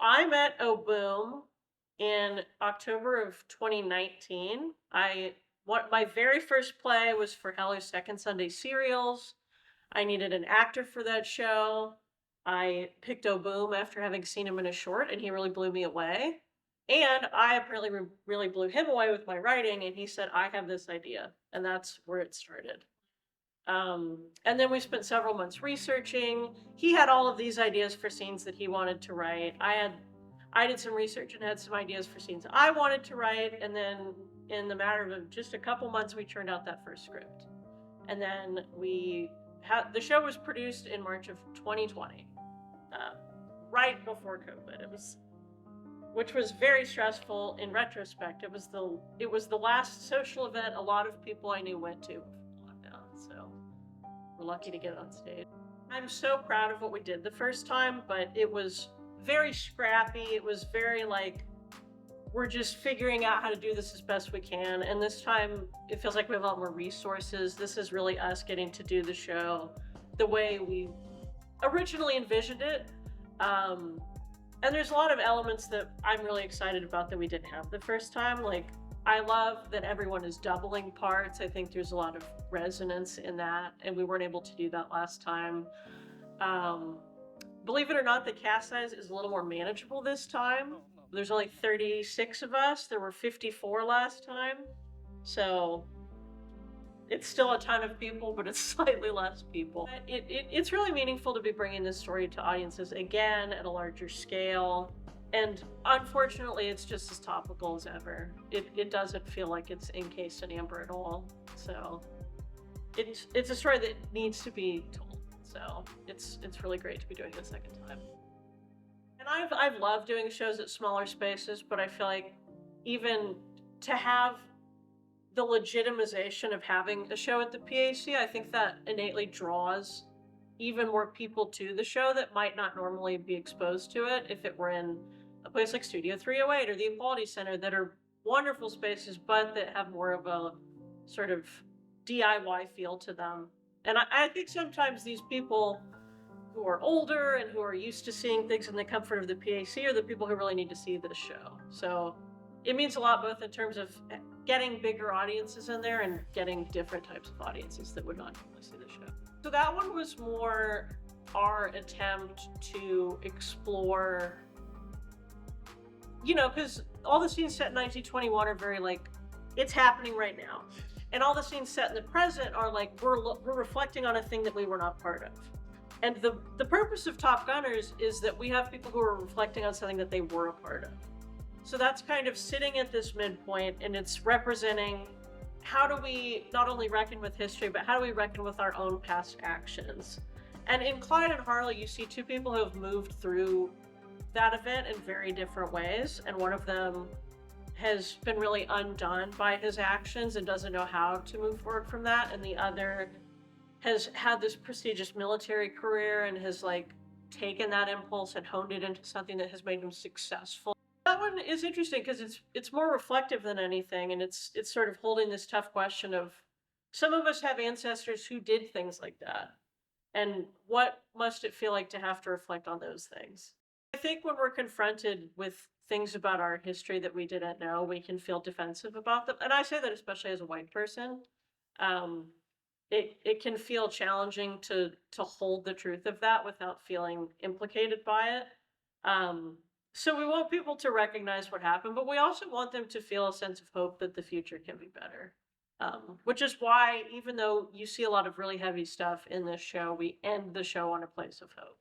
I met Obum in October of 2019. My very first play was for Hello's Second Sunday Serials. I needed an actor for that show. I picked Obum after having seen him in a short, and he really blew me away. And I apparently really blew him away with my writing, and he said, "I have this idea," and that's where it started. And then we spent several months researching. He had all of these ideas for scenes that he wanted to write. I did some research and had some ideas for scenes I wanted to write. And then in the matter of just a couple months, we turned out that first script. And then we had the show was produced in March of 2020, uh, right before COVID. Which was very stressful in retrospect. It was the last social event a lot of people I knew went to before lockdown. So we're lucky to get on stage. I'm so proud of what we did the first time, but it was very scrappy. It was very like we're just figuring out how to do this as best we can. And this time it feels like we have a lot more resources. This is really us getting to do the show the way we originally envisioned it. And there's a lot of elements that I'm really excited about that we didn't have the first time. Like, I love that everyone is doubling parts. I think there's a lot of resonance in that, and we weren't able to do that last time. Um, Believe it or not, the cast size is a little more manageable this time. There's only 36 of us. There were 54 last time. So it's still a ton of people, but it's slightly less people. It's really meaningful to be bringing this story to audiences again at a larger scale. And unfortunately, it's just as topical as ever. It doesn't feel like it's encased in amber at all. So it's a story that needs to be told. So it's really great to be doing it a second time. And I've loved doing shows at smaller spaces, but I feel like even to have the legitimization of having a show at the PAC, I think that innately draws even more people to the show that might not normally be exposed to it if it were in a place like Studio 308 or the Equality Center, that are wonderful spaces, but that have more of a sort of DIY feel to them. And I think sometimes these people who are older and who are used to seeing things in the comfort of the PAC are the people who really need to see this show. So it means a lot, both in terms of getting bigger audiences in there and getting different types of audiences that would not normally see the show. So that one was more our attempt to explore, because all the scenes set in 1921 are very like, it's happening right now. And all the scenes set in the present are like, we're reflecting on a thing that we were not part of. And the purpose of Top Gunners is that we have people who are reflecting on something that they were a part of. So that's kind of sitting at this midpoint, and it's representing how do we not only reckon with history, but how do we reckon with our own past actions? And in Clyde and Harley, you see two people who have moved through that event in very different ways, and one of them has been really undone by his actions and doesn't know how to move forward from that, and the other has had this prestigious military career and has like taken that impulse and honed it into something that has made him successful. That one is interesting because it's more reflective than anything, and it's sort of holding this tough question of, some of us have ancestors who did things like that, and what must it feel like to have to reflect on those things? I think when we're confronted with things about our history that we didn't know, we can feel defensive about them, and I say that especially as a white person. Um, it can feel challenging to hold the truth of that without feeling implicated by it. So we want people to recognize what happened, but we also want them to feel a sense of hope that the future can be better. Which is why, even though you see a lot of really heavy stuff in this show, we end the show on a place of hope.